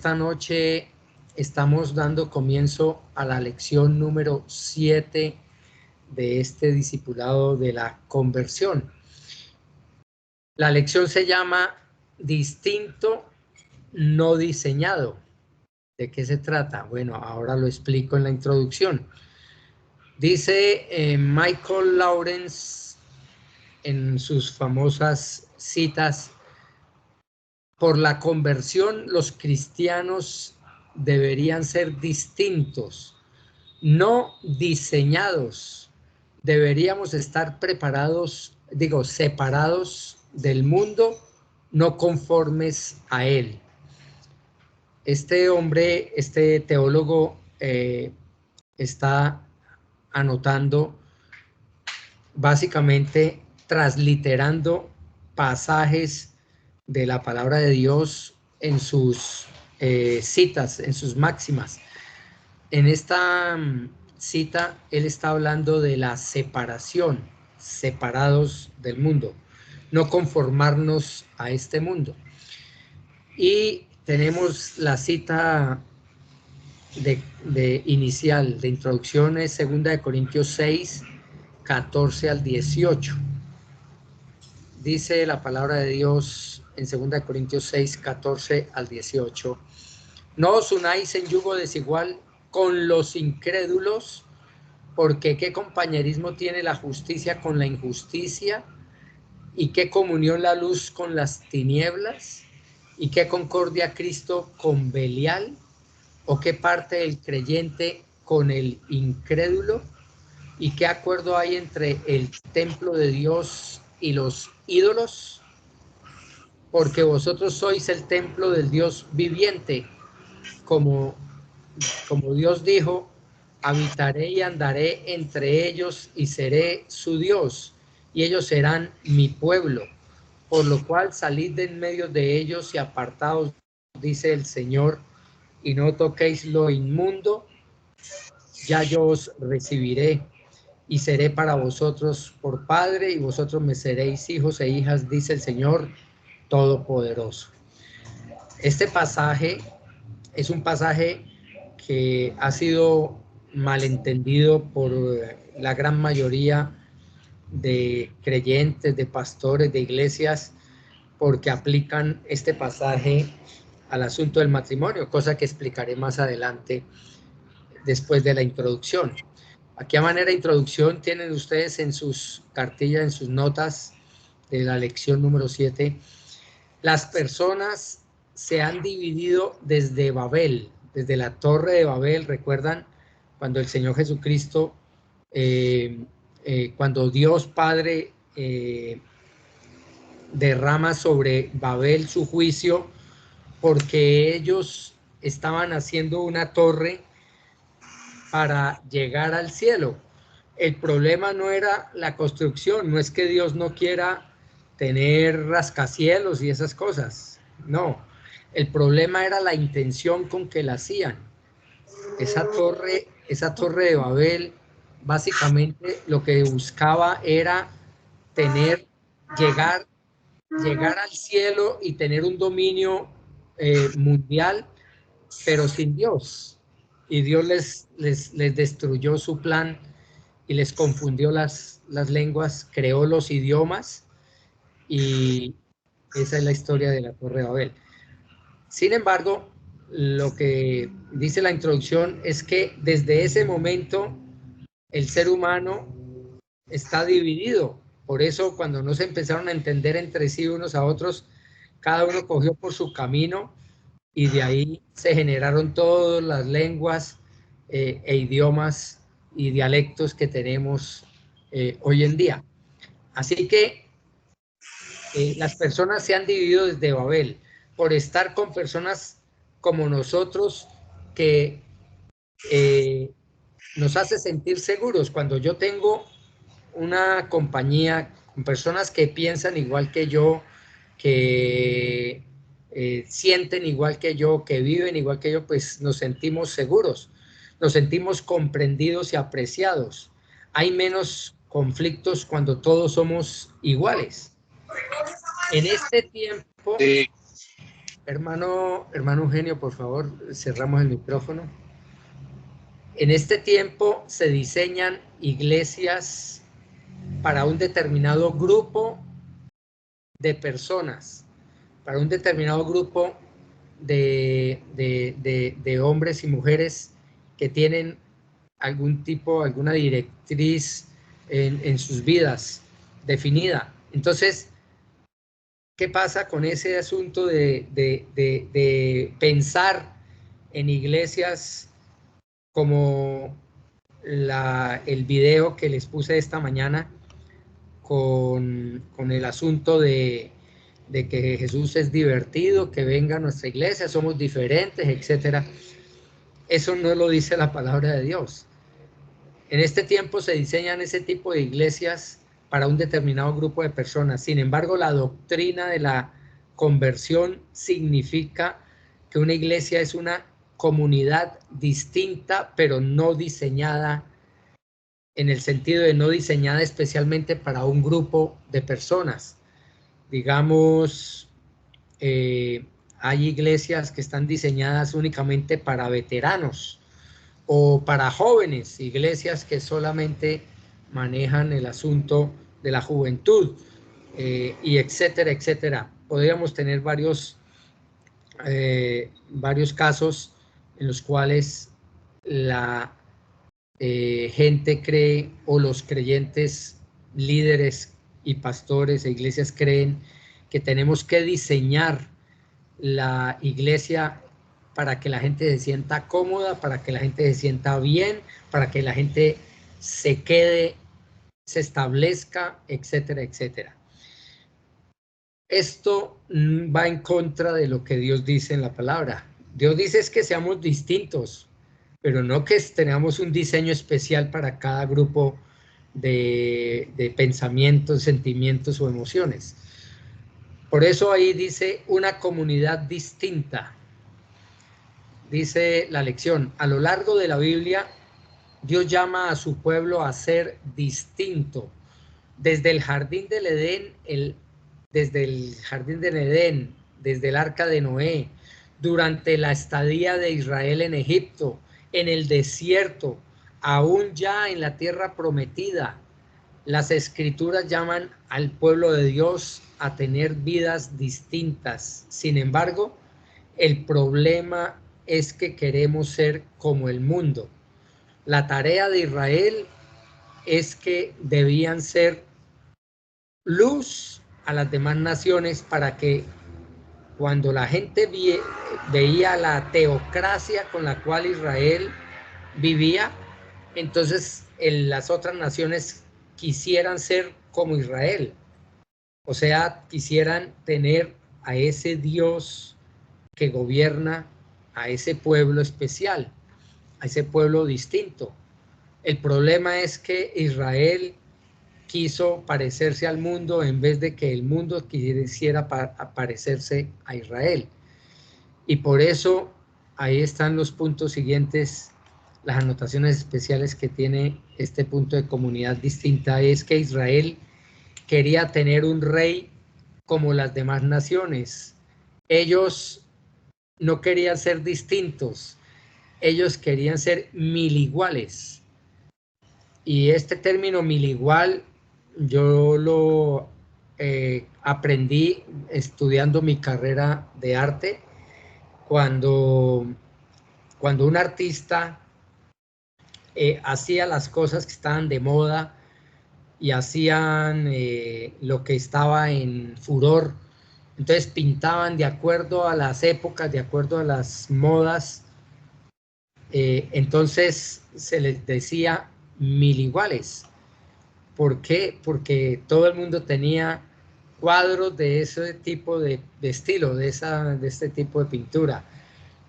esta noche estamos dando comienzo a la lección número 7 de este discipulado de la conversión. La lección se llama Distinto, no diseñado. ¿De qué se trata? Bueno, ahora lo explico en la introducción. Dice Michael Lawrence en sus famosas citas: por la conversión los cristianos deberían ser distintos, no diseñados. Deberíamos estar separados del mundo, no conformes a él. Este hombre, este teólogo, está anotando, básicamente transliterando pasajes de la palabra de Dios en sus citas, en sus máximas. En esta cita, él está hablando de la separación, separados del mundo, no conformarnos a este mundo. Y tenemos la cita de inicial, de introducción, es 2 Corintios 6, 14 al 18. Dice la palabra de Dios en 2 Corintios 6, 14 al 18. No os unáis en yugo desigual con los incrédulos, porque ¿qué compañerismo tiene la justicia con la injusticia? ¿Y qué comunión la luz con las tinieblas? ¿Y qué concordia Cristo con Belial? ¿O qué parte el creyente con el incrédulo? ¿Y qué acuerdo hay entre el templo de Dios y los ídolos? Porque vosotros sois el templo del Dios viviente, como Dios dijo: habitaré y andaré entre ellos y seré su Dios, y ellos serán mi pueblo. Por lo cual salid de en medio de ellos y apartaos, dice el Señor, y no toquéis lo inmundo, ya yo os recibiré y seré para vosotros por padre, y vosotros me seréis hijos e hijas, dice el Señor Todopoderoso. Este pasaje es un pasaje que ha sido malentendido por la gran mayoría de creyentes, de pastores, de iglesias, porque aplican este pasaje al asunto del matrimonio, cosa que explicaré más adelante después de la introducción. Aquí a manera de introducción tienen ustedes en sus cartillas, en sus notas de la lección número 7, las personas se han dividido desde Babel, desde la Torre de Babel. ¿Recuerdan cuando el Señor Jesucristo, cuando Dios Padre derrama sobre Babel su juicio porque ellos estaban haciendo una torre para llegar al cielo? El problema no era la construcción, no es que Dios no quiera tener rascacielos y esas cosas, no. El problema era la intención con que la hacían. Esa torre de Babel, básicamente lo que buscaba era llegar al cielo y tener un dominio mundial, pero sin Dios. Y Dios les destruyó su plan y les confundió las lenguas, creó los idiomas, y esa es la historia de la Torre de Babel. Sin embargo, lo que dice la introducción es que desde ese momento el ser humano está dividido. Por eso, cuando no se empezaron a entender entre sí unos a otros, cada uno cogió por su camino, y de ahí se generaron todas las lenguas e idiomas y dialectos que tenemos hoy en día. Así que las personas se han dividido desde Babel por estar con personas como nosotros, que nos hace sentir seguros. Cuando yo tengo una compañía con personas que piensan igual que yo, que sienten igual que yo, que viven igual que yo, pues nos sentimos seguros, nos sentimos comprendidos y apreciados. Hay menos conflictos cuando todos somos iguales. En este tiempo, Sí. Hermano Eugenio, por favor, cerramos el micrófono. En este tiempo se diseñan iglesias para un determinado grupo de personas, para un determinado grupo de hombres y mujeres que tienen alguna directriz en sus vidas definida. Entonces, ¿qué pasa con ese asunto de pensar en iglesias como el video que les puse esta mañana con el asunto de que Jesús es divertido, que venga a nuestra iglesia, somos diferentes, etcétera? Eso no lo dice la palabra de Dios. En este tiempo se diseñan ese tipo de iglesias para un determinado grupo de personas. Sin embargo, la doctrina de la conversión significa que una iglesia es una comunidad distinta, pero no diseñada, en el sentido de no diseñada especialmente para un grupo de personas. Digamos, hay iglesias que están diseñadas únicamente para veteranos o para jóvenes, iglesias que solamente manejan el asunto de la juventud, y etcétera, etcétera. Podríamos tener varios casos en los cuales la gente cree, o los creyentes, líderes y pastores e iglesias creen que tenemos que diseñar la iglesia para que la gente se sienta cómoda, para que la gente se sienta bien, para que la gente se quede, se establezca, etcétera, etcétera. Esto va en contra de lo que Dios dice en la palabra. Dios dice es que seamos distintos, pero no que tengamos un diseño especial para cada grupo de pensamientos, sentimientos o emociones. Por eso ahí dice una comunidad distinta. Dice la lección, a lo largo de la Biblia, Dios llama a su pueblo a ser distinto. Desde el jardín del Edén, desde el arca de Noé, durante la estadía de Israel en Egipto, en el desierto, aún ya en la tierra prometida, las escrituras llaman al pueblo de Dios a tener vidas distintas. Sin embargo, el problema es que queremos ser como el mundo. La tarea de Israel es que debían ser luz a las demás naciones para que cuando la gente veía la teocracia con la cual Israel vivía, entonces las otras naciones quisieran ser como Israel. O sea, quisieran tener a ese Dios que gobierna a ese pueblo especial, a ese pueblo distinto. El problema es que Israel quiso parecerse al mundo en vez de que el mundo quisiera parecerse a Israel. Y por eso ahí están los puntos siguientes, las anotaciones especiales que tiene este punto de comunidad distinta. Es que Israel quería tener un rey como las demás naciones. Ellos no querían ser distintos, ellos querían ser mil iguales. Y este término mil igual yo lo aprendí estudiando mi carrera de arte, cuando un artista hacía las cosas que estaban de moda y hacían lo que estaba en furor. Entonces pintaban de acuerdo a las épocas, de acuerdo a las modas. Entonces se les decía mil iguales. ¿Por qué? Porque todo el mundo tenía cuadros de ese tipo de estilo, de este tipo de pintura.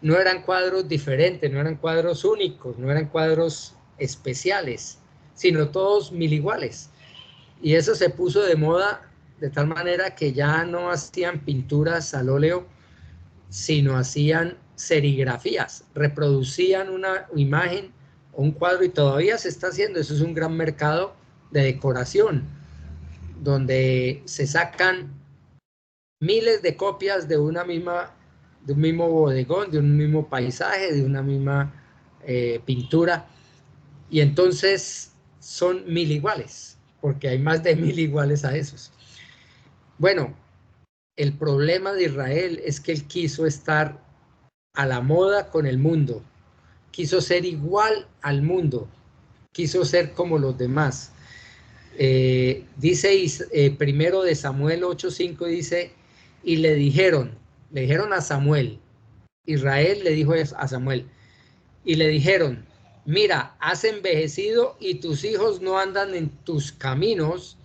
No eran cuadros diferentes, no eran cuadros únicos, no eran cuadros especiales, sino todos mil iguales. Y eso se puso de moda de tal manera que ya no hacían pinturas al óleo, sino hacían serigrafías, reproducían una imagen o un cuadro, y todavía se está haciendo. Eso es un gran mercado de decoración, donde se sacan miles de copias de una misma un mismo bodegón, de un mismo paisaje, de una misma pintura, y entonces son 1000 iguales, porque hay más de 1000 iguales a esos. Bueno, el problema de Israel es que él quiso estar a la moda con el mundo, quiso ser igual al mundo, quiso ser como los demás. Dice primero de Samuel 8:5, dice, y le dijeron a Samuel, Israel le dijo a Samuel, y le dijeron, mira, has envejecido y tus hijos no andan en tus caminos,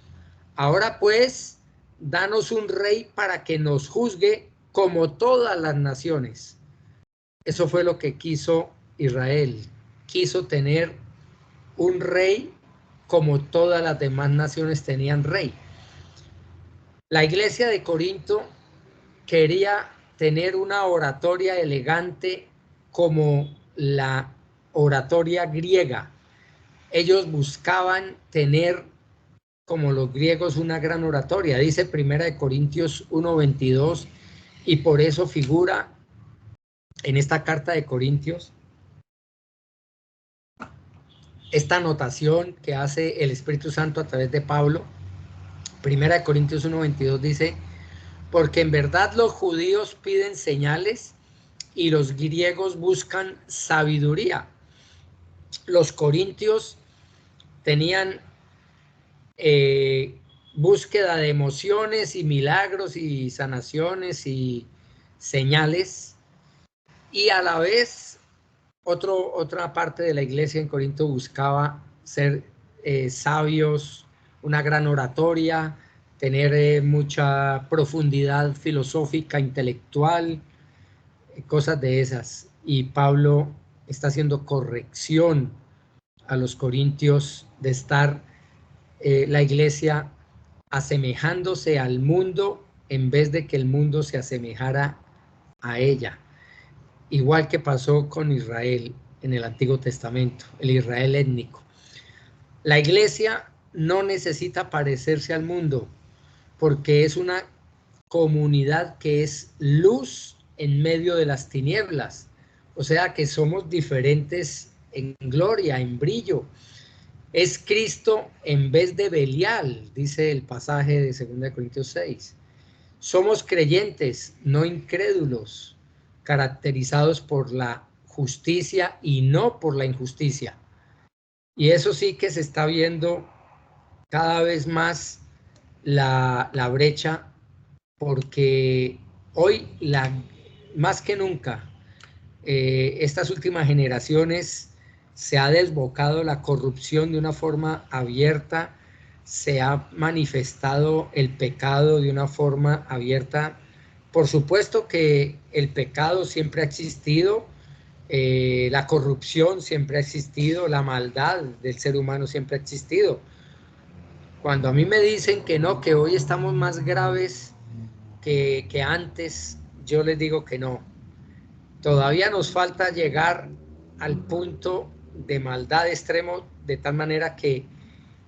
ahora pues, danos un rey para que nos juzgue como todas las naciones. Eso fue lo que quiso Israel, quiso tener un rey como todas las demás naciones tenían rey. La iglesia de Corinto quería tener una oratoria elegante como la oratoria griega. Ellos buscaban tener, como los griegos, una gran oratoria. Dice 1 Corintios 1:22, y por eso figura en esta carta de Corintios esta anotación que hace el Espíritu Santo a través de Pablo. 1 Corintios 1:22 dice, porque en verdad los judíos piden señales y los griegos buscan sabiduría. Los corintios tenían búsqueda de emociones y milagros y sanaciones y señales, y a la vez otra parte de la iglesia en Corinto buscaba ser sabios, una gran oratoria, tener mucha profundidad filosófica, intelectual, cosas de esas. Y Pablo está haciendo corrección a los corintios de estar la iglesia asemejándose al mundo en vez de que el mundo se asemejara a ella. Igual que pasó con Israel en el Antiguo Testamento, el Israel étnico. La iglesia no necesita parecerse al mundo porque es una comunidad que es luz en medio de las tinieblas. O sea que somos diferentes en gloria, en brillo. Es Cristo en vez de Belial, dice el pasaje de 2 Corintios 6. Somos creyentes, no incrédulos, caracterizados por la justicia y no por la injusticia. Y eso sí que se está viendo cada vez más la brecha, porque hoy, más que nunca, estas últimas generaciones se ha desbocado la corrupción de una forma abierta, se ha manifestado el pecado de una forma abierta. Por supuesto que el pecado siempre ha existido, la corrupción siempre ha existido, la maldad del ser humano siempre ha existido. Cuando a mí me dicen que no, que hoy estamos más graves que antes, yo les digo que no. Todavía nos falta llegar al punto de maldad extremo, de tal manera que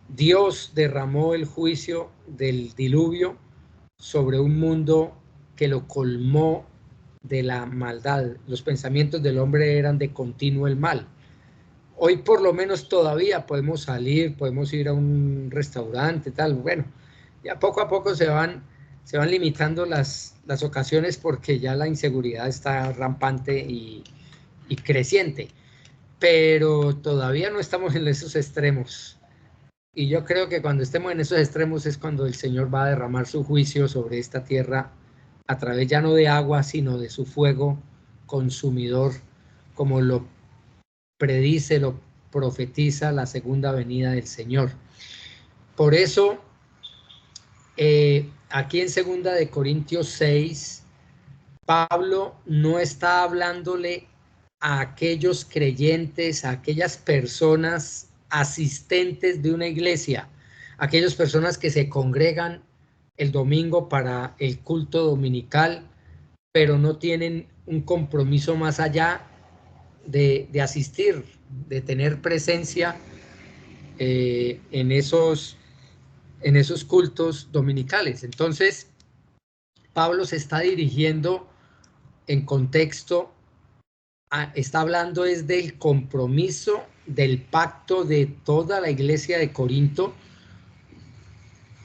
Dios derramó el juicio del diluvio sobre un mundo que lo colmó de la maldad. Los pensamientos del hombre eran de continuo el mal. Hoy por lo menos todavía podemos salir, podemos ir a un restaurante, tal. Bueno, ya poco a poco se van limitando las ocasiones porque ya la inseguridad está rampante y creciente. Pero todavía no estamos en esos extremos. Y yo creo que cuando estemos en esos extremos es cuando el Señor va a derramar su juicio sobre esta tierra a través ya no de agua, sino de su fuego consumidor, como lo predice, lo profetiza la segunda venida del Señor. Por eso, aquí en 2 Corintios 6, Pablo no está hablándole a aquellos creyentes, a aquellas personas asistentes de una iglesia, aquellas personas que se congregan el domingo para el culto dominical, pero no tienen un compromiso más allá de asistir, de tener presencia en esos cultos dominicales. Entonces, Pablo se está dirigiendo en contexto, está hablando es del compromiso, del pacto de toda la iglesia de Corinto,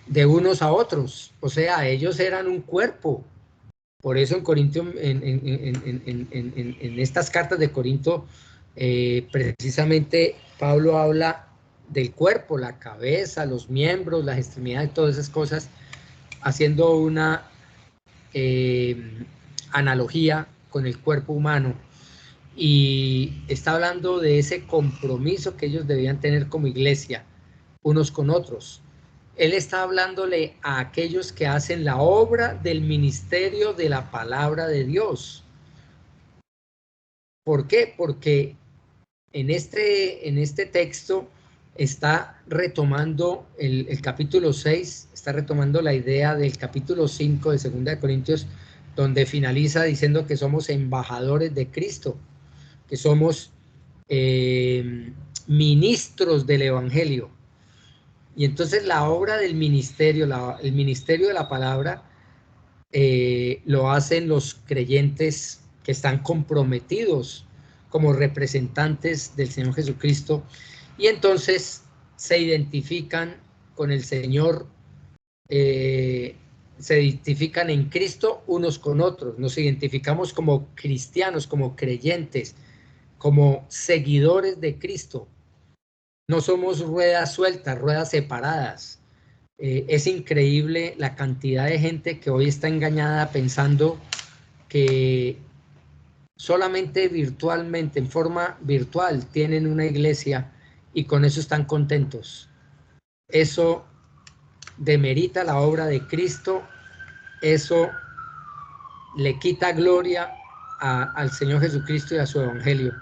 de unos a otros. O sea, ellos eran un cuerpo. Por eso en Corinto, en estas cartas de Corinto, precisamente Pablo habla del cuerpo, la cabeza, los miembros, las extremidades, todas esas cosas, haciendo una analogía con el cuerpo humano. Y está hablando de ese compromiso que ellos debían tener como iglesia, unos con otros. Él está hablándole a aquellos que hacen la obra del ministerio de la palabra de Dios. ¿Por qué? Porque en este texto está retomando el capítulo 6, está retomando la idea del capítulo 5 de 2 de Corintios, donde finaliza diciendo que somos embajadores de Cristo, que somos ministros del Evangelio. Y entonces la obra del ministerio, el ministerio de la palabra, lo hacen los creyentes que están comprometidos como representantes del Señor Jesucristo, y entonces se identifican con el Señor, se identifican en Cristo unos con otros, nos identificamos como cristianos, como creyentes, como seguidores de Cristo. No somos ruedas sueltas, ruedas separadas. Es increíble la cantidad de gente que hoy está engañada pensando que solamente virtualmente, en forma virtual, tienen una iglesia y con eso están contentos. Eso demerita la obra de Cristo, eso le quita gloria al Señor Jesucristo y a su evangelio.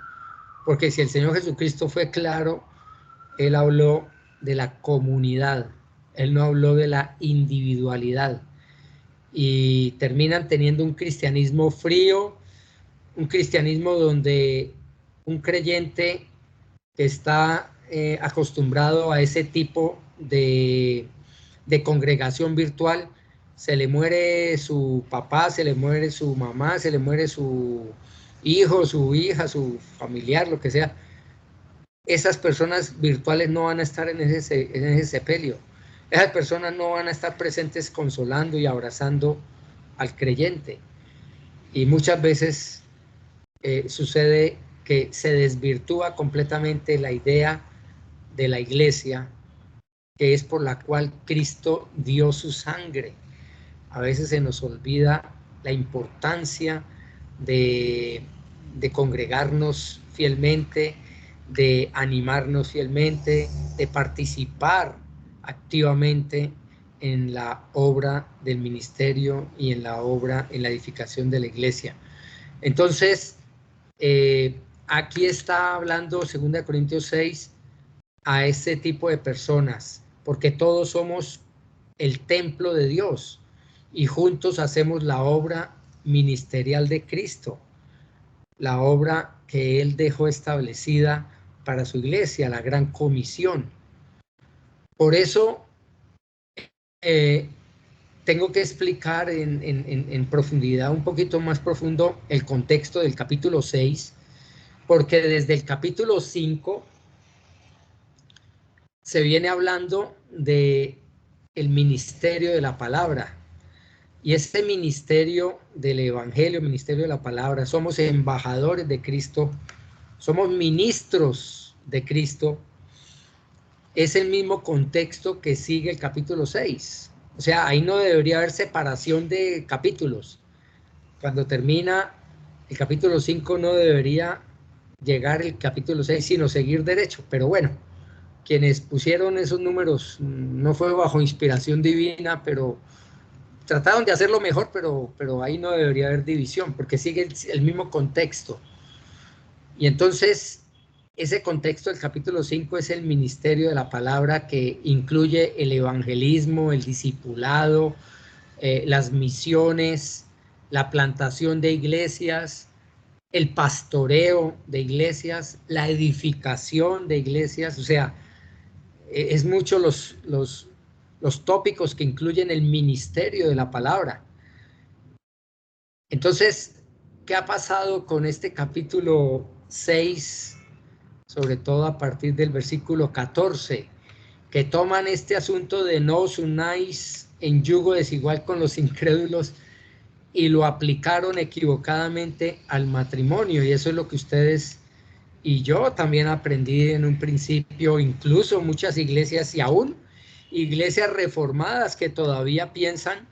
Porque si el Señor Jesucristo fue claro, Él habló de la comunidad, Él no habló de la individualidad. Y terminan teniendo un cristianismo frío, un cristianismo donde un creyente que está acostumbrado a ese tipo de congregación virtual, se le muere su papá, se le muere su mamá, se le muere su hijo, su hija, su familiar, lo que sea. Esas personas virtuales no van a estar en ese sepelio. Esas personas no van a estar presentes consolando y abrazando al creyente. Y muchas veces sucede que se desvirtúa completamente la idea de la iglesia, que es por la cual Cristo dio su sangre. A veces se nos olvida la importancia de congregarnos fielmente, de animarnos fielmente, de participar activamente en la obra del ministerio y en la obra, en la edificación de la iglesia. Entonces, aquí está hablando 2 Corintios 6 a ese tipo de personas, porque todos somos el templo de Dios y juntos hacemos la obra ministerial de Cristo, la obra que Él dejó establecida para su iglesia, la gran comisión. Por eso tengo que explicar en profundidad, un poquito más profundo, el contexto del capítulo 6, porque desde el capítulo 5 se viene hablando de el ministerio de la palabra. Y este ministerio del evangelio, ministerio de la palabra, somos embajadores de Cristo, somos ministros de Cristo, es el mismo contexto que sigue el capítulo 6. O sea, ahí no debería haber separación de capítulos. Cuando termina el capítulo 5 no debería llegar el capítulo 6, sino seguir derecho. Pero bueno, quienes pusieron esos números no fue bajo inspiración divina, pero trataron de hacerlo mejor, pero ahí no debería haber división, porque sigue el mismo contexto. Y entonces, ese contexto del capítulo 5 es el ministerio de la palabra, que incluye el evangelismo, el discipulado, las misiones, la plantación de iglesias, el pastoreo de iglesias, la edificación de iglesias. O sea, es mucho los tópicos que incluyen el ministerio de la palabra. Entonces, ¿qué ha pasado con este capítulo 6, sobre todo a partir del versículo 14, que toman este asunto de no os unáis en yugo desigual con los incrédulos y lo aplicaron equivocadamente al matrimonio? Y eso es lo que ustedes y yo también aprendí en un principio, incluso muchas iglesias y aún iglesias reformadas que todavía piensan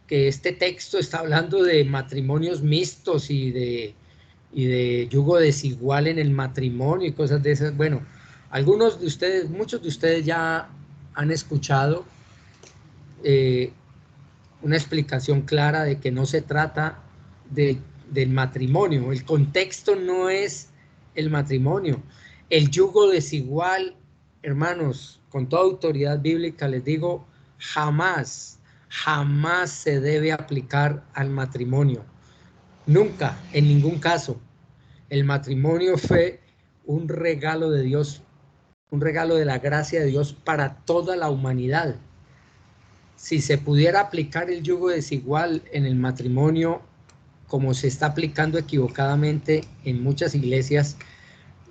que este texto está hablando de matrimonios mixtos y de yugo desigual en el matrimonio y cosas de esas. Bueno, algunos de ustedes, muchos de ustedes ya han escuchado una explicación clara de que no se trata del matrimonio. El contexto no es el matrimonio. El yugo desigual, hermanos, con toda autoridad bíblica les digo, jamás se debe aplicar al matrimonio. Nunca, en ningún caso. El matrimonio fue un regalo de Dios, un regalo de la gracia de Dios para toda la humanidad. Si se pudiera aplicar el yugo desigual en el matrimonio, como se está aplicando equivocadamente en muchas iglesias,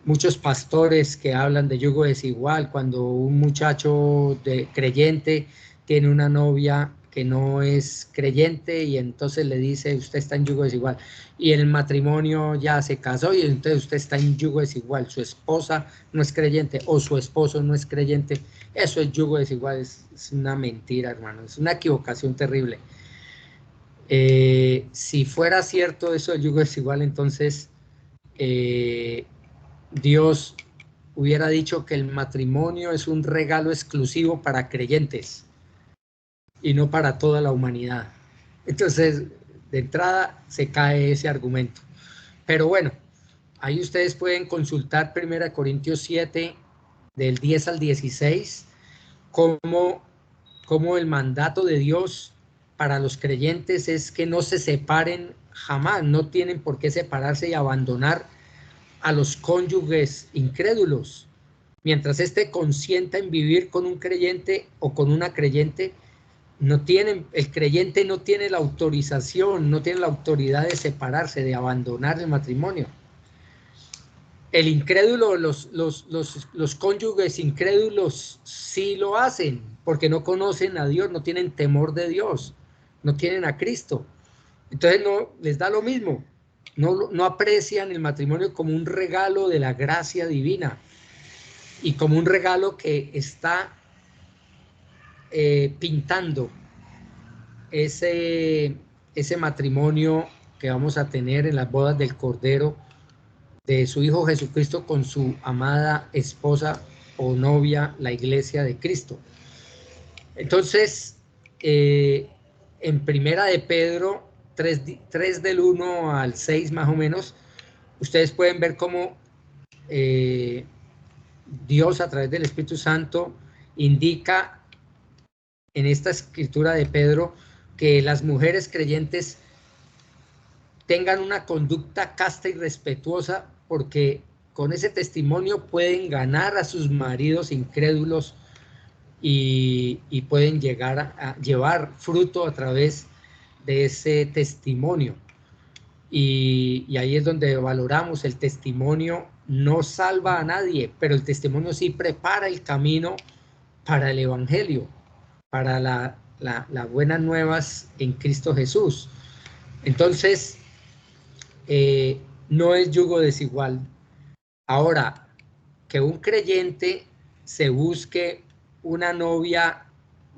muchos pastores que hablan de yugo desigual, cuando un muchacho creyente tiene una novia que no es creyente y entonces le dice usted está en yugo desigual, y el matrimonio ya se casó y entonces usted está en yugo desigual, su esposa no es creyente o su esposo no es creyente, eso es yugo desigual, es una mentira, hermano, es una equivocación terrible. Si fuera cierto eso del yugo desigual, entonces Dios hubiera dicho que el matrimonio es un regalo exclusivo para creyentes y no para toda la humanidad. Entonces, de entrada se cae ese argumento. Pero bueno, ahí ustedes pueden consultar 1 Corintios 7, del 10 al 16, cómo el mandato de Dios para los creyentes es que no se separen jamás, no tienen por qué separarse y abandonar a los cónyuges incrédulos. Mientras éste consienta en vivir con un creyente o con una creyente, el creyente no tiene la autorización, no tiene la autoridad de separarse, de abandonar el matrimonio. El incrédulo, los cónyuges incrédulos sí lo hacen, porque no conocen a Dios, no tienen temor de Dios, no tienen a Cristo. Entonces no les da lo mismo, no aprecian el matrimonio como un regalo de la gracia divina y como un regalo que está pintando ese matrimonio que vamos a tener en las bodas del Cordero de su Hijo Jesucristo con su amada esposa o novia, la Iglesia de Cristo. Entonces, en Primera de Pedro 3 del 1 al 6 más o menos, ustedes pueden ver cómo Dios a través del Espíritu Santo indica en esta escritura de Pedro que las mujeres creyentes tengan una conducta casta y respetuosa, porque con ese testimonio pueden ganar a sus maridos incrédulos y pueden llegar a llevar fruto a través de ese testimonio. Y ahí es donde valoramos el testimonio. No salva a nadie, pero el testimonio sí prepara el camino para el evangelio, para la buenas nuevas en Cristo Jesús. Entonces, no es yugo desigual. Ahora, que un creyente se busque una novia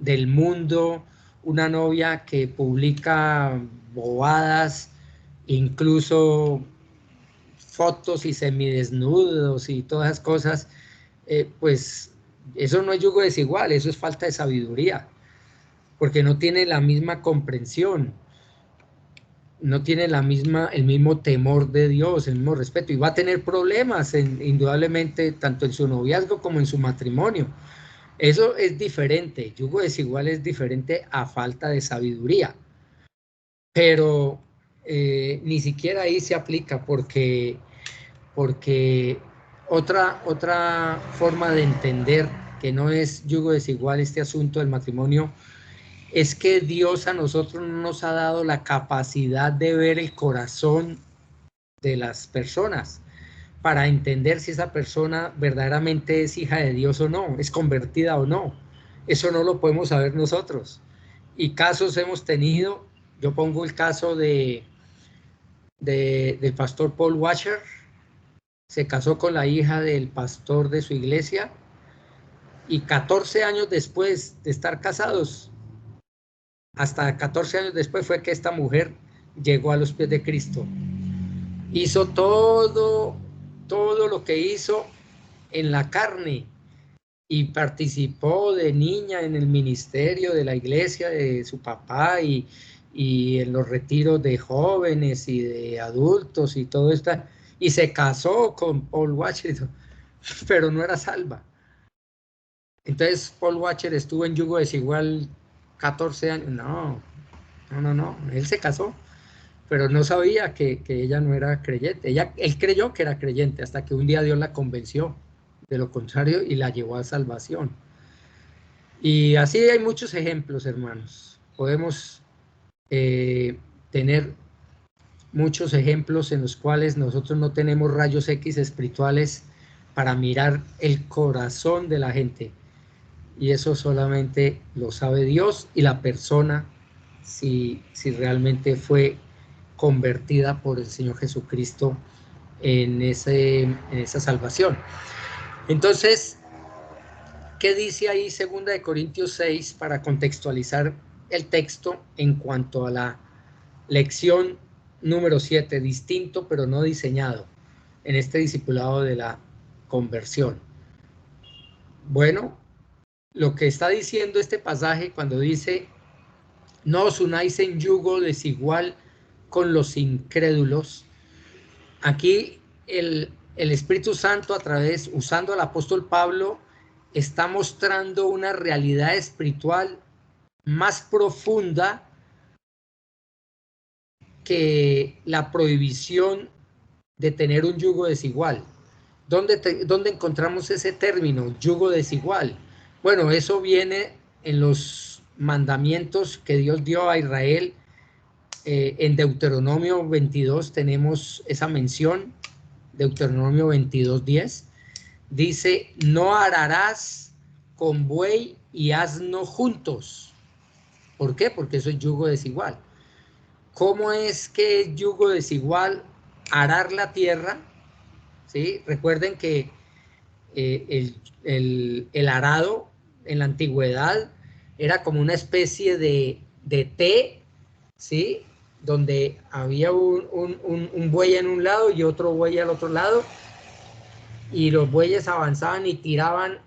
del mundo, una novia que publica bobadas, incluso fotos y semidesnudos y todas esas cosas, pues eso no es yugo desigual, eso es falta de sabiduría, porque no tiene la misma comprensión, no tiene el mismo temor de Dios, el mismo respeto, y va a tener problemas indudablemente tanto en su noviazgo como en su matrimonio. Eso es diferente, yugo desigual es diferente a falta de sabiduría, pero ni siquiera ahí se aplica, porque otra forma de entender que no es yugo desigual este asunto del matrimonio es que Dios a nosotros no nos ha dado la capacidad de ver el corazón de las personas para entender si esa persona verdaderamente es hija de Dios o no, es convertida o no. Eso no lo podemos saber nosotros. Y casos hemos tenido, yo pongo el caso del pastor Paul Washer, se casó con la hija del pastor de su iglesia y 14 años después de estar casados, hasta 14 años después fue que esta mujer llegó a los pies de Cristo. Hizo todo lo que hizo en la carne y participó de niña en el ministerio de la iglesia de su papá y en los retiros de jóvenes y de adultos y todo esto, y se casó con Paul Washer, pero no era salva. Entonces Paul Washer estuvo en yugo desigual 14 años. No, él se casó, pero no sabía que ella no era creyente. Él creyó que era creyente hasta que un día Dios la convenció de lo contrario y la llevó a salvación. Y así hay muchos ejemplos, hermanos. Podemos tener muchos ejemplos en los cuales nosotros no tenemos rayos X espirituales para mirar el corazón de la gente. Y eso solamente lo sabe Dios y la persona, si realmente fue convertida por el Señor Jesucristo en esa salvación. Entonces, ¿qué dice ahí 2 de Corintios 6 para contextualizar el texto en cuanto a la lección número 7, distinto pero no diseñado en este discipulado de la conversión? Bueno, lo que está diciendo este pasaje cuando dice, no os unáis en yugo desigual con los incrédulos, aquí el Espíritu Santo, a través, usando al apóstol Pablo, está mostrando una realidad espiritual más profunda que la prohibición de tener un yugo desigual. ¿Dónde encontramos ese término, yugo desigual? Bueno, eso viene en los mandamientos que Dios dio a Israel. En Deuteronomio 22 tenemos esa mención, Deuteronomio 22:10. Dice, no ararás con buey y asno juntos. ¿Por qué? Porque eso es yugo desigual. ¿Cómo es que es yugo desigual arar la tierra? ¿Sí? Recuerden que el arado en la antigüedad era como una especie de T, ¿sí? Donde había un buey en un lado y otro buey al otro lado, y los bueyes avanzaban y tiraban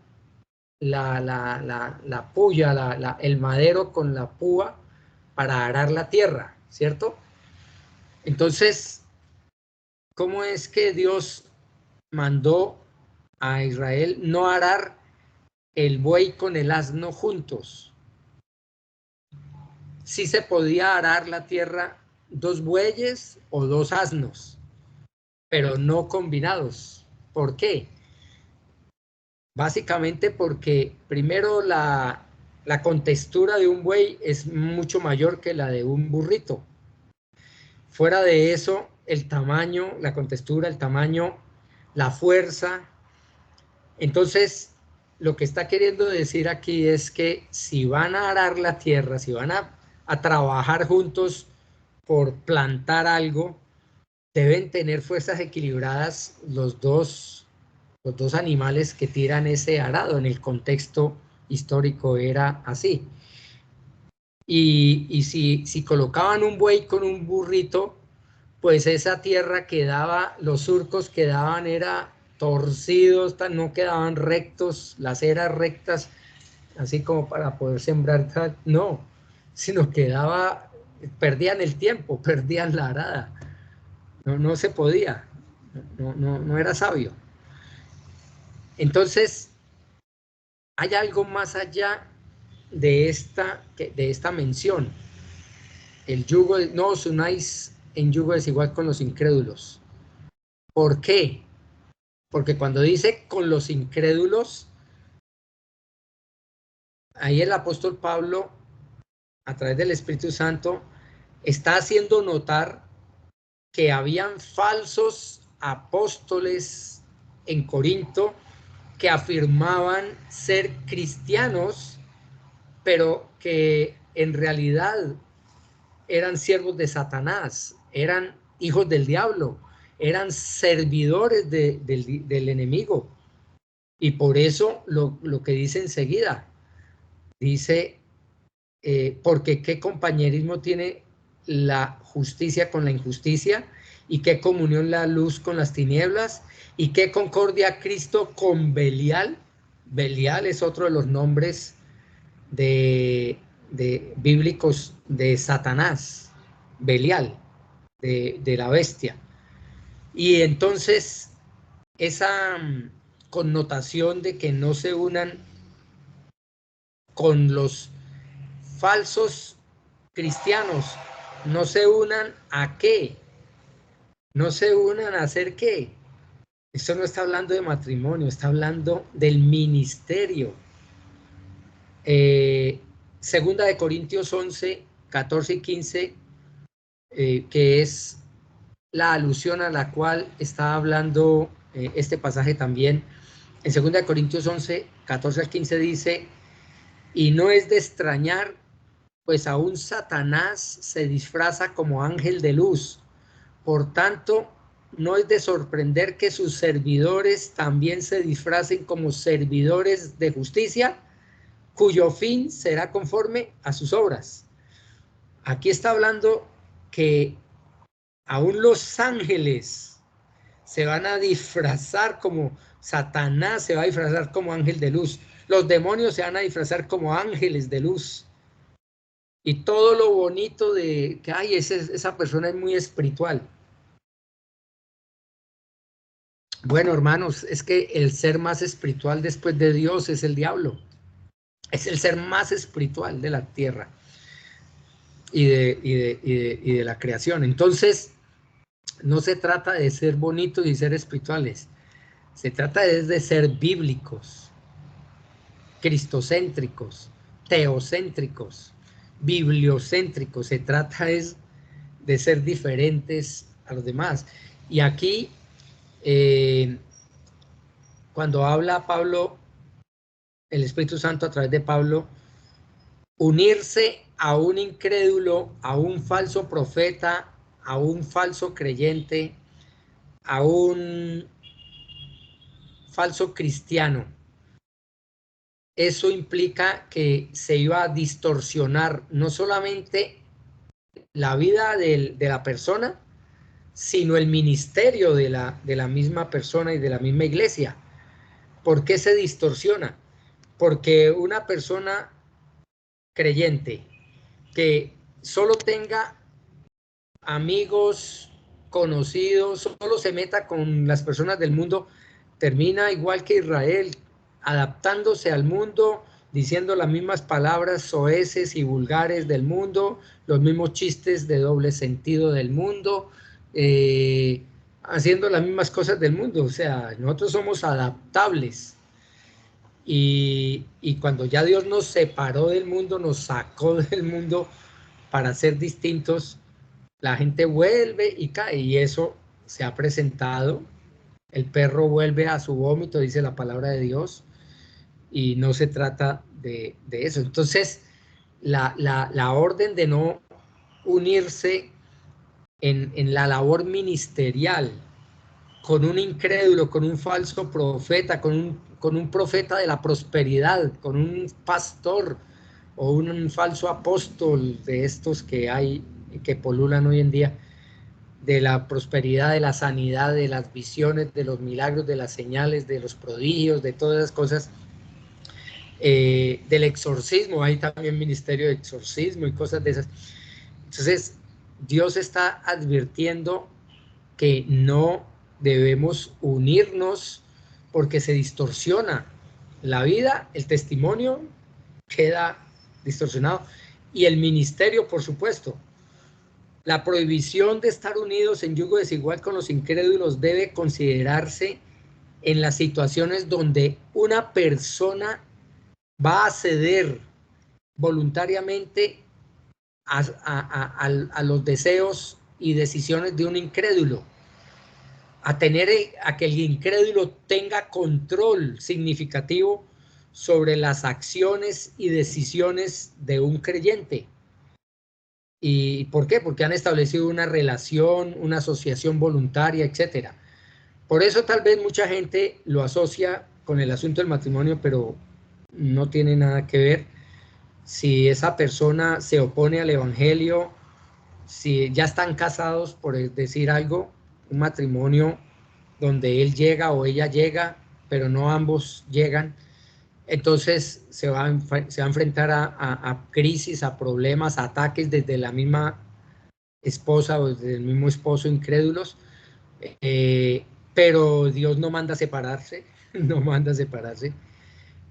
la puya, el madero con la púa para arar la tierra, ¿cierto? Entonces, ¿cómo es que Dios mandó a Israel no arar el buey con el asno juntos? Sí se podía arar la tierra dos bueyes o dos asnos, pero no combinados. ¿Por qué? Básicamente porque primero la contextura de un buey es mucho mayor que la de un burrito. Fuera de eso, el tamaño, la contextura, el tamaño, la fuerza. Entonces, lo que está queriendo decir aquí es que si van a arar la tierra, si van a trabajar juntos por plantar algo, deben tener fuerzas equilibradas los dos animales que tiran ese arado. En el contexto histórico era así. Y si colocaban un buey con un burrito, pues esa tierra quedaba, los surcos quedaban, era torcidos, no quedaban rectos, las eras rectas, así como para poder sembrar, no, sino quedaba, perdían el tiempo, perdían la arada, no se podía, no era sabio. Entonces, hay algo más allá de esta mención. El yugo, no os unáis en yugo desigual con los incrédulos. ¿Por qué? Porque cuando dice con los incrédulos, ahí el apóstol Pablo, a través del Espíritu Santo, está haciendo notar que habían falsos apóstoles en Corinto que afirmaban ser cristianos, pero que en realidad eran siervos de Satanás, eran hijos del diablo, eran servidores del enemigo. Y por eso lo que dice enseguida, dice, porque qué compañerismo tiene la justicia con la injusticia, y qué comunión la luz con las tinieblas, y qué concordia Cristo con Belial. Belial es otro de los nombres bíblicos de Satanás, Belial, de la bestia. Y entonces esa connotación de que no se unan con los falsos cristianos, no se unan ¿a qué? No se unan a hacer ¿qué? Esto no está hablando de matrimonio, está hablando del ministerio. Segunda de Corintios 11, 14 y 15, que es la alusión a la cual está hablando este pasaje también. En 2 Corintios 11, 14 al 15 dice, y no es de extrañar, pues aún Satanás se disfraza como ángel de luz. Por tanto, no es de sorprender que sus servidores también se disfracen como servidores de justicia, cuyo fin será conforme a sus obras. Aquí está hablando que aún los ángeles se van a disfrazar como Satanás, se va a disfrazar como ángel de luz. Los demonios se van a disfrazar como ángeles de luz. Y todo lo bonito de que ay, esa persona es muy espiritual. Bueno, hermanos, es que el ser más espiritual después de Dios es el diablo. Es el ser más espiritual de la tierra y de la creación. Entonces, no se trata de ser bonitos y ser espirituales. Se trata de ser bíblicos, cristocéntricos, teocéntricos, bibliocéntricos. Se trata es de ser diferentes a los demás. Y aquí, cuando habla Pablo, el Espíritu Santo a través de Pablo, unirse a un incrédulo, a un falso profeta, a un falso creyente, a un falso cristiano, eso implica que se iba a distorsionar no solamente la vida de la persona, sino el ministerio de la misma persona y de la misma iglesia. ¿Por qué se distorsiona? Porque una persona creyente que solo tenga amigos, conocidos, solo se meta con las personas del mundo, termina igual que Israel, adaptándose al mundo, diciendo las mismas palabras soeces y vulgares del mundo, los mismos chistes de doble sentido del mundo, haciendo las mismas cosas del mundo. O sea, nosotros somos adaptables. Y cuando ya Dios nos separó del mundo, nos sacó del mundo para ser distintos, la gente vuelve y cae, y eso se ha presentado. El perro vuelve a su vómito, dice la palabra de Dios, y no se trata de eso. Entonces, la orden de no unirse en la labor ministerial con un incrédulo, con un falso profeta, con un profeta de la prosperidad, con un pastor o un falso apóstol de estos que hay, que polulan hoy en día, de la prosperidad, de la sanidad, de las visiones, de los milagros, de las señales, de los prodigios, de todas esas cosas, del exorcismo, hay también ministerio de exorcismo y cosas de esas. Entonces, Dios está advirtiendo que no debemos unirnos porque se distorsiona la vida, el testimonio queda distorsionado, y el ministerio, por supuesto. La prohibición de estar unidos en yugo desigual con los incrédulos debe considerarse en las situaciones donde una persona va a ceder voluntariamente a los deseos y decisiones de un incrédulo, a que el incrédulo tenga control significativo sobre las acciones y decisiones de un creyente. ¿Y por qué? Porque han establecido una relación, una asociación voluntaria, etc. Por eso tal vez mucha gente lo asocia con el asunto del matrimonio, pero no tiene nada que ver. Si esa persona se opone al evangelio, si ya están casados, por decir algo, un matrimonio donde él llega o ella llega, pero no ambos llegan, entonces se va a enfrentar a crisis, a problemas, a ataques desde la misma esposa o desde el mismo esposo incrédulos, pero Dios no manda separarse, no manda separarse.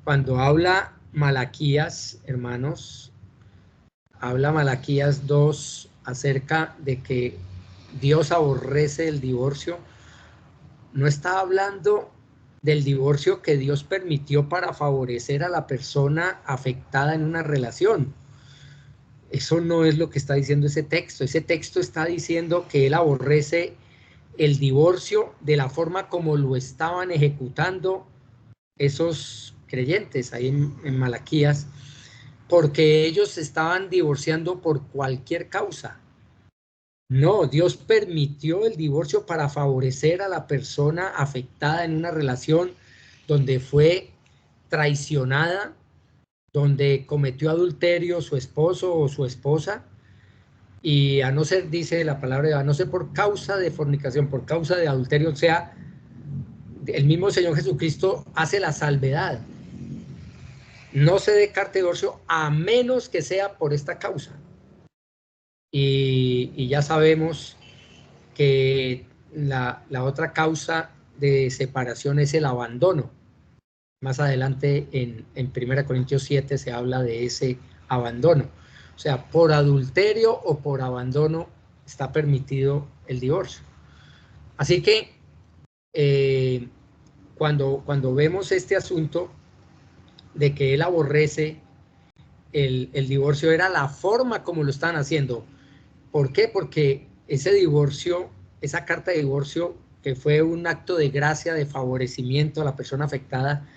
Cuando habla Malaquías, hermanos, habla Malaquías 2 acerca de que Dios aborrece el divorcio. No está hablando del divorcio que Dios permitió para favorecer a la persona afectada en una relación. Eso no es lo que está diciendo ese texto. Ese texto está diciendo que él aborrece el divorcio de la forma como lo estaban ejecutando esos creyentes ahí en Malaquías, porque ellos se estaban divorciando por cualquier causa. No, Dios permitió el divorcio para favorecer a la persona afectada en una relación donde fue traicionada, donde cometió adulterio su esposo o su esposa, y a no ser, dice la palabra, a no ser por causa de fornicación, por causa de adulterio, o sea, el mismo Señor Jesucristo hace la salvedad. No se dé carta de divorcio a menos que sea por esta causa. Y ya sabemos que la otra causa de separación es el abandono. Más adelante en 1 Corintios 7 se habla de ese abandono. O sea, por adulterio o por abandono está permitido el divorcio. Así que cuando vemos este asunto de que él aborrece el divorcio, era la forma como lo están haciendo. ¿Por qué? Porque ese divorcio, esa carta de divorcio, que fue un acto de gracia, de favorecimiento a la persona afectada,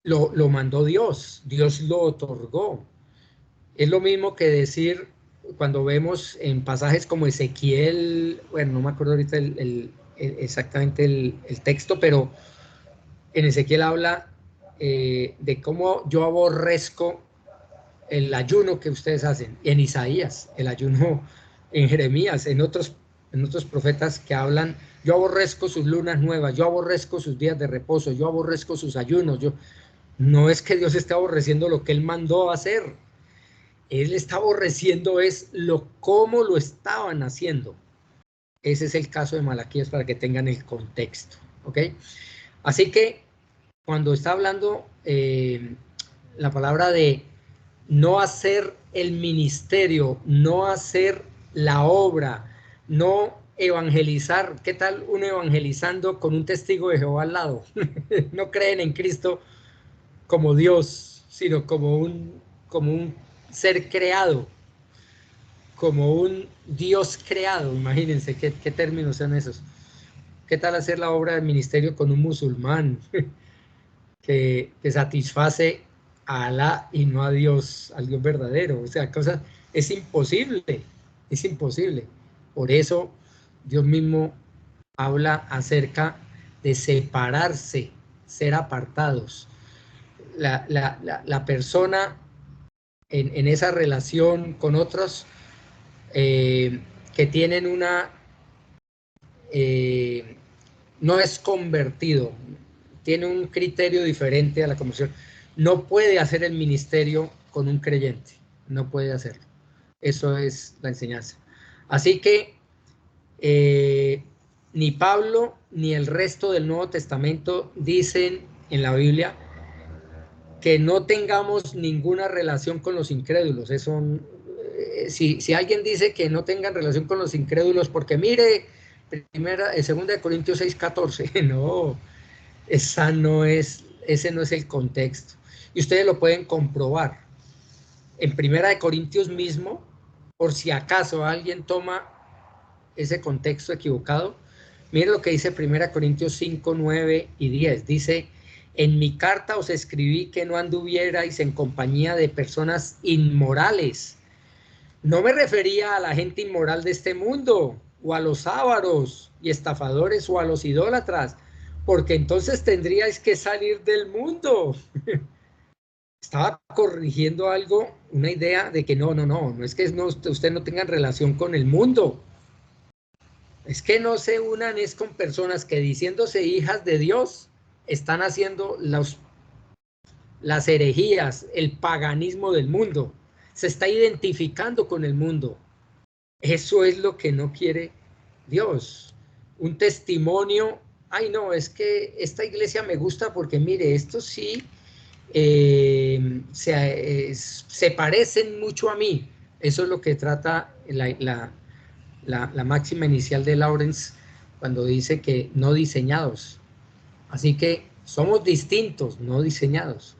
lo mandó Dios, Dios lo otorgó. Es lo mismo que decir, cuando vemos en pasajes como Ezequiel, bueno, no me acuerdo ahorita exactamente el texto, pero en Ezequiel habla de cómo yo aborrezco el ayuno que ustedes hacen, en Isaías, el ayuno, en Jeremías, en otros profetas que hablan, yo aborrezco sus lunas nuevas, yo aborrezco sus días de reposo, yo aborrezco sus ayunos. No es que Dios esté aborreciendo lo que él mandó a hacer, él está aborreciendo es cómo lo estaban haciendo. Ese es el caso de Malaquías, para que tengan el contexto, ¿ok? Así que cuando está hablando la palabra de no hacer el ministerio, no hacer la obra, no evangelizar. ¿Qué tal uno evangelizando con un testigo de Jehová al lado? No creen en Cristo como Dios, sino como un ser creado, como un Dios creado. Imagínense qué términos son esos. ¿Qué tal hacer la obra del ministerio con un musulmán que satisface a Alá y no a Dios, al Dios verdadero? O sea, es imposible, es imposible. Por eso Dios mismo habla acerca de separarse, ser apartados. La persona en esa relación con otros que tienen no es convertido, tiene un criterio diferente a la conversión, no puede hacer el ministerio con un creyente, no puede hacerlo. Eso es la enseñanza. Así que ni Pablo ni el resto del Nuevo Testamento dicen en la Biblia que no tengamos ninguna relación con los incrédulos. Eso, si alguien dice que no tengan relación con los incrédulos, porque mire, segunda de Corintios 6:14, no, ese no es el contexto. Y ustedes lo pueden comprobar. En primera de Corintios mismo, por si acaso alguien toma ese contexto equivocado. Mire lo que dice 1 Corintios 5, 9 y 10. Dice, en mi carta os escribí que no anduvierais en compañía de personas inmorales. No me refería a la gente inmoral de este mundo, o a los ávaros y estafadores, o a los idólatras, porque entonces tendríais que salir del mundo. Estaba corrigiendo algo, una idea de que no es que usted no tenga relación con el mundo. Es que no se unan es con personas que diciéndose hijas de Dios están haciendo las herejías, el paganismo del mundo. Se está identificando con el mundo. Eso es lo que no quiere Dios. Un testimonio, ay no, es que esta iglesia me gusta porque mire, esto sí se parecen mucho a mí. Eso es lo que trata la máxima inicial de Lawrence cuando dice que no diseñados. Así que somos distintos, no diseñados.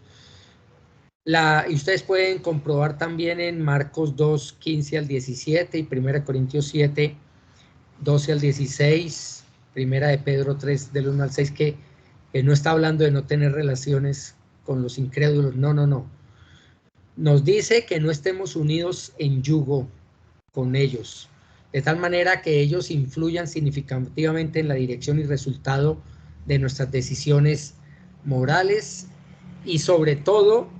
Y ustedes pueden comprobar también en Marcos 2, 15 al 17 y 1 Corintios 7, 12 al 16, 1 de Pedro 3, del 1 al 6, que no está hablando de no tener relaciones con los incrédulos, no. Nos dice que no estemos unidos en yugo con ellos, de tal manera que ellos influyan significativamente en la dirección y resultado de nuestras decisiones morales y sobre todo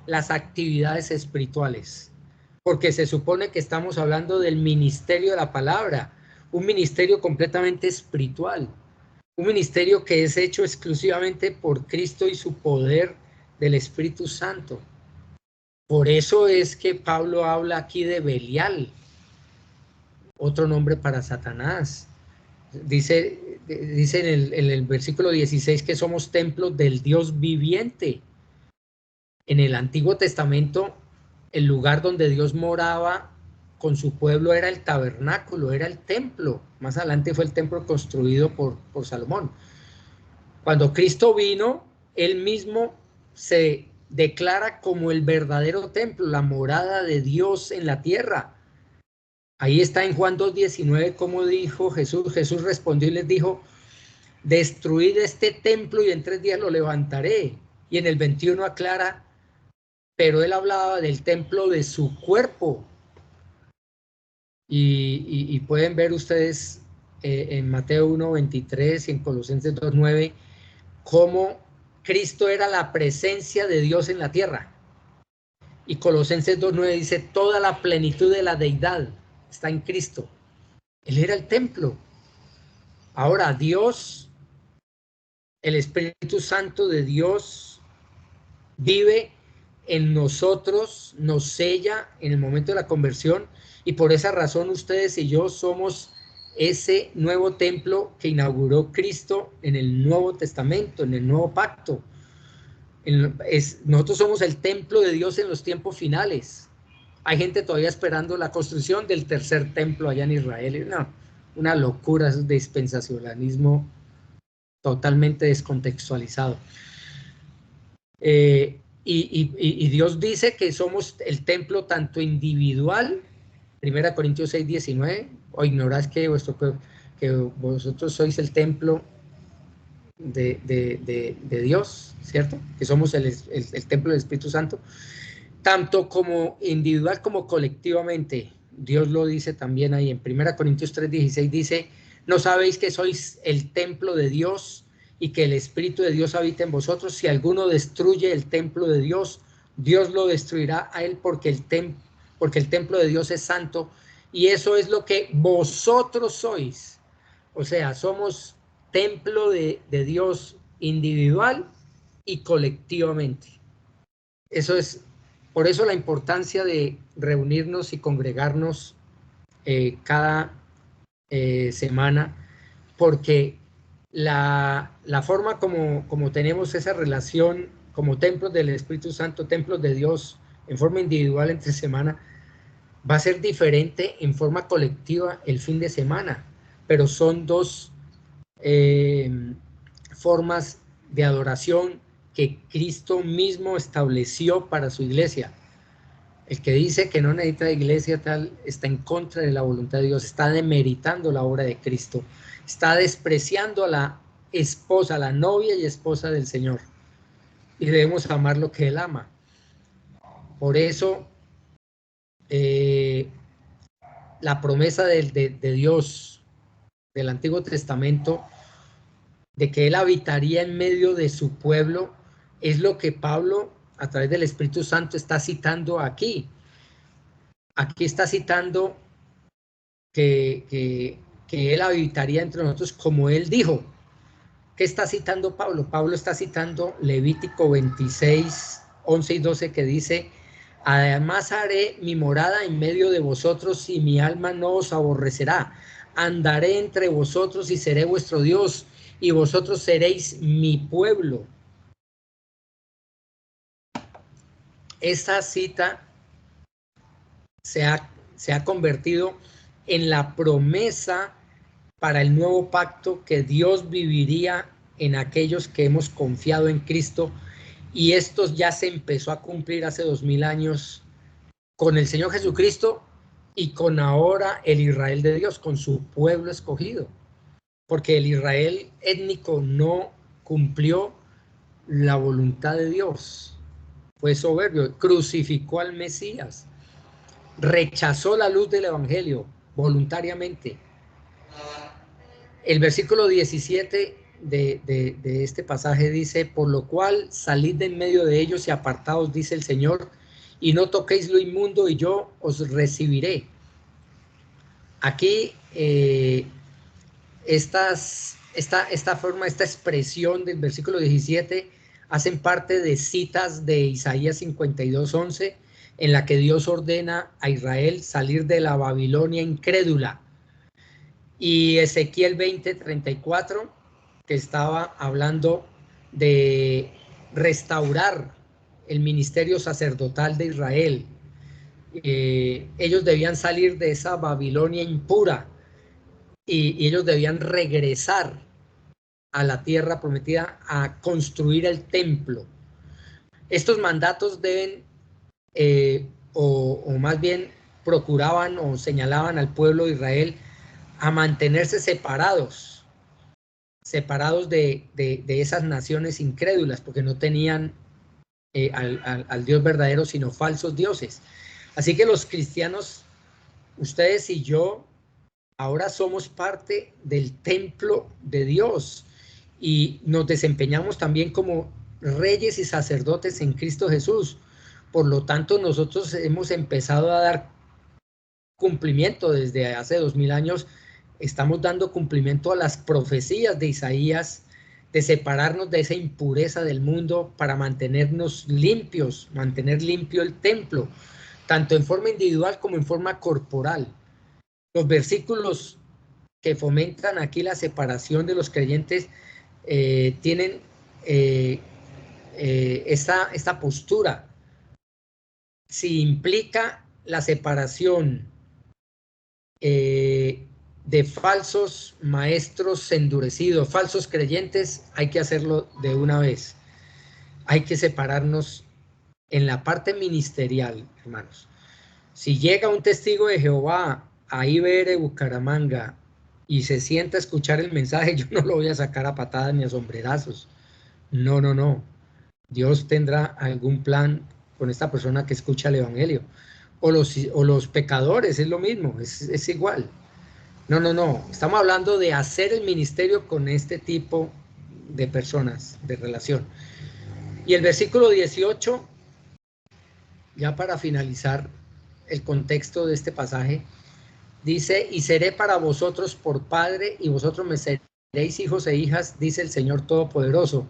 las actividades espirituales, porque se supone que estamos hablando del ministerio de la palabra, un ministerio completamente espiritual, un ministerio que es hecho exclusivamente por Cristo y su poder del Espíritu Santo. Por eso es que Pablo habla aquí de Belial, otro nombre para Satanás. Dice en el versículo 16 que somos templos del Dios viviente. En el Antiguo Testamento, el lugar donde Dios moraba con su pueblo era el tabernáculo, era el templo. Más adelante fue el templo construido por Salomón. Cuando Cristo vino, él mismo se declara como el verdadero templo, la morada de Dios en la tierra. Ahí está en Juan 2:19 como dijo Jesús. Jesús respondió y les dijo, destruid este templo y en 3 días lo levantaré. Y en el 21 aclara, pero él hablaba del templo de su cuerpo. Y pueden ver ustedes en Mateo 1:23 y en Colosenses 2:9 cómo Cristo era la presencia de Dios en la tierra. Y Colosenses 2:9 dice, toda la plenitud de la deidad está en Cristo. Él era el templo. Ahora Dios, el Espíritu Santo de Dios, vive en nosotros, nos sella en el momento de la conversión, y por esa razón ustedes y yo somos ese nuevo templo que inauguró Cristo en el Nuevo Testamento, en el Nuevo Pacto. Nosotros somos el templo de Dios en los tiempos finales. Hay gente todavía esperando la construcción del tercer templo allá en Israel. No, una locura, es dispensacionalismo totalmente descontextualizado. Y Dios dice que somos el templo tanto individual, 1 Corintios 6, 19, o ignoráis que vosotros sois el templo de Dios, ¿cierto? Que somos el templo del Espíritu Santo, tanto como individual como colectivamente. Dios lo dice también ahí en 1 Corintios 3, 16, dice, ¿no sabéis que sois el templo de Dios y que el Espíritu de Dios habita en vosotros? Si alguno destruye el templo de Dios, Dios lo destruirá a él porque el templo de Dios es santo y eso es lo que vosotros sois. O sea, somos templo de Dios individual y colectivamente. Eso es, por eso la importancia de reunirnos y congregarnos cada semana, porque la forma como tenemos esa relación como templos del Espíritu Santo, templos de Dios en forma individual entre semana, va a ser diferente en forma colectiva el fin de semana, pero son dos formas de adoración que Cristo mismo estableció para su iglesia. El que dice que no necesita iglesia tal está en contra de la voluntad de Dios, está demeritando la obra de Cristo, está despreciando a la esposa, la novia y esposa del Señor. Y debemos amar lo que Él ama. Por eso, la promesa de Dios del Antiguo Testamento, de que Él habitaría en medio de su pueblo, es lo que Pablo, a través del Espíritu Santo, está citando aquí. Aquí está citando que Él habitaría entre nosotros como Él dijo. ¿Qué está citando Pablo? Pablo está citando Levítico 26, 11 y 12, que dice: además haré mi morada en medio de vosotros y mi alma no os aborrecerá. Andaré entre vosotros y seré vuestro Dios y vosotros seréis mi pueblo. Esta cita se ha convertido en la promesa para el nuevo pacto, que Dios viviría en aquellos que hemos confiado en Cristo, y esto ya se empezó a cumplir hace 2000 años con el Señor Jesucristo y con ahora el Israel de Dios, con su pueblo escogido, porque el Israel étnico no cumplió la voluntad de Dios, fue soberbio, crucificó al Mesías, rechazó la luz del Evangelio voluntariamente. El versículo 17 de este pasaje dice: por lo cual salid de en medio de ellos y apartaos, dice el Señor, y no toquéis lo inmundo, y yo os recibiré. Aquí esta expresión del versículo 17 hacen parte de citas de Isaías 52:11, en la que Dios ordena a Israel salir de la Babilonia incrédula, y Ezequiel 20:34, que estaba hablando de restaurar el ministerio sacerdotal de Israel. Ellos debían salir de esa Babilonia impura y ellos debían regresar a la tierra prometida a construir el templo. Estos mandatos deben, o más bien procuraban o señalaban al pueblo de Israel a mantenerse separados de esas naciones incrédulas, porque no tenían al Dios verdadero, sino falsos dioses. Así que los cristianos, ustedes y yo, ahora somos parte del templo de Dios y nos desempeñamos también como reyes y sacerdotes en Cristo Jesús. Por lo tanto, nosotros hemos empezado a dar cumplimiento desde hace 2000 años. Estamos dando cumplimiento a las profecías de Isaías, de separarnos de esa impureza del mundo para mantenernos limpios, mantener limpio el templo, tanto en forma individual como en forma corporal. Los versículos que fomentan aquí la separación de los creyentes tienen esta postura. Si implica la separación de falsos maestros endurecidos, falsos creyentes, hay que hacerlo de una vez. Hay que separarnos en la parte ministerial, hermanos. Si llega un testigo de Jehová a IBR Bucaramanga y se sienta a escuchar el mensaje, yo no lo voy a sacar a patadas ni a sombrerazos. No, no, no. Dios tendrá algún plan con esta persona que escucha el Evangelio. O los pecadores, es lo mismo, es igual. No, no, no. Estamos hablando de hacer el ministerio con este tipo de personas, de relación. Y el versículo 18, ya para finalizar el contexto de este pasaje, dice: y seré para vosotros por padre, y vosotros me seréis hijos e hijas, dice el Señor Todopoderoso.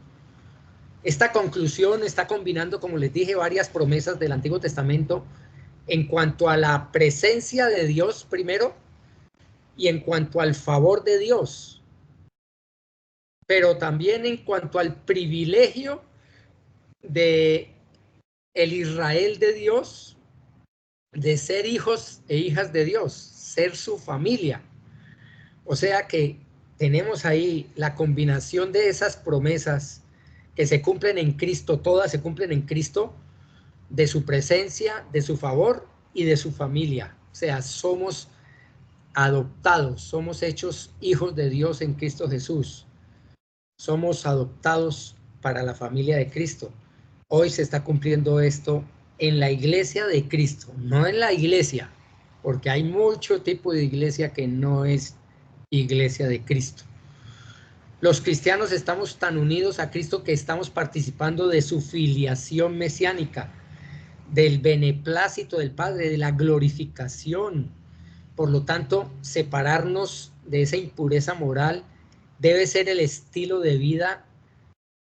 Esta conclusión está combinando, como les dije, varias promesas del Antiguo Testamento en cuanto a la presencia de Dios primero y en cuanto al favor de Dios, pero también en cuanto al privilegio de el Israel de Dios de ser hijos e hijas de Dios, ser su familia. O sea que tenemos ahí la combinación de esas promesas que se cumplen en Cristo, todas se cumplen en Cristo, de su presencia, de su favor y de su familia. O sea, somos adoptados, somos hechos hijos de Dios en Cristo Jesús. Somos adoptados para la familia de Cristo. Hoy se está cumpliendo esto en la iglesia de Cristo, no en la iglesia, porque hay mucho tipo de iglesia que no es iglesia de Cristo. Los cristianos estamos tan unidos a Cristo que estamos participando de su filiación mesiánica, del beneplácito del Padre, de la glorificación. Por lo tanto, separarnos de esa impureza moral debe ser el estilo de vida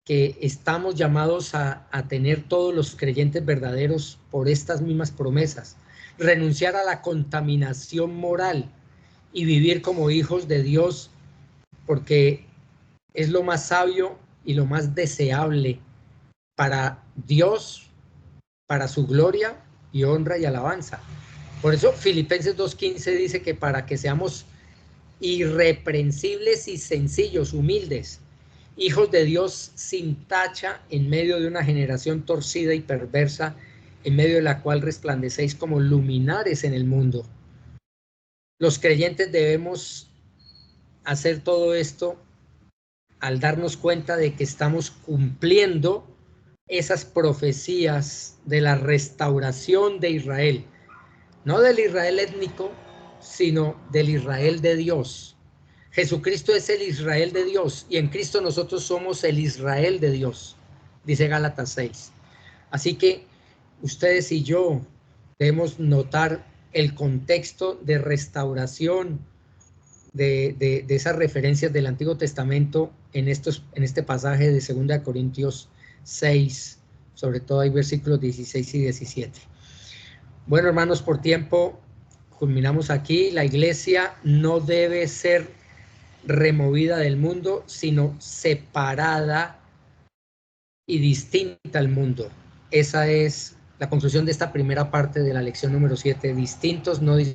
que estamos llamados a tener todos los creyentes verdaderos por estas mismas promesas. Renunciar a la contaminación moral y vivir como hijos de Dios, porque es lo más sabio y lo más deseable para Dios, para su gloria y honra y alabanza. Por eso Filipenses 2:15 dice que para que seamos irreprensibles y sencillos, humildes, hijos de Dios sin tacha en medio de una generación torcida y perversa, en medio de la cual resplandecéis como luminares en el mundo. Los creyentes debemos hacer todo esto al darnos cuenta de que estamos cumpliendo esas profecías de la restauración de Israel, no del Israel étnico, sino del Israel de Dios. Jesucristo es el Israel de Dios y en Cristo nosotros somos el Israel de Dios, dice Gálatas 6. Así que ustedes y yo debemos notar el contexto de restauración de esas referencias del Antiguo Testamento en este pasaje de 2 Corintios 6, sobre todo hay versículos 16 y 17. Bueno, hermanos, por tiempo culminamos aquí. La iglesia no debe ser removida del mundo, sino separada y distinta al mundo. Esa es la conclusión de esta primera parte de la lección número 7. Distintos, no distintos.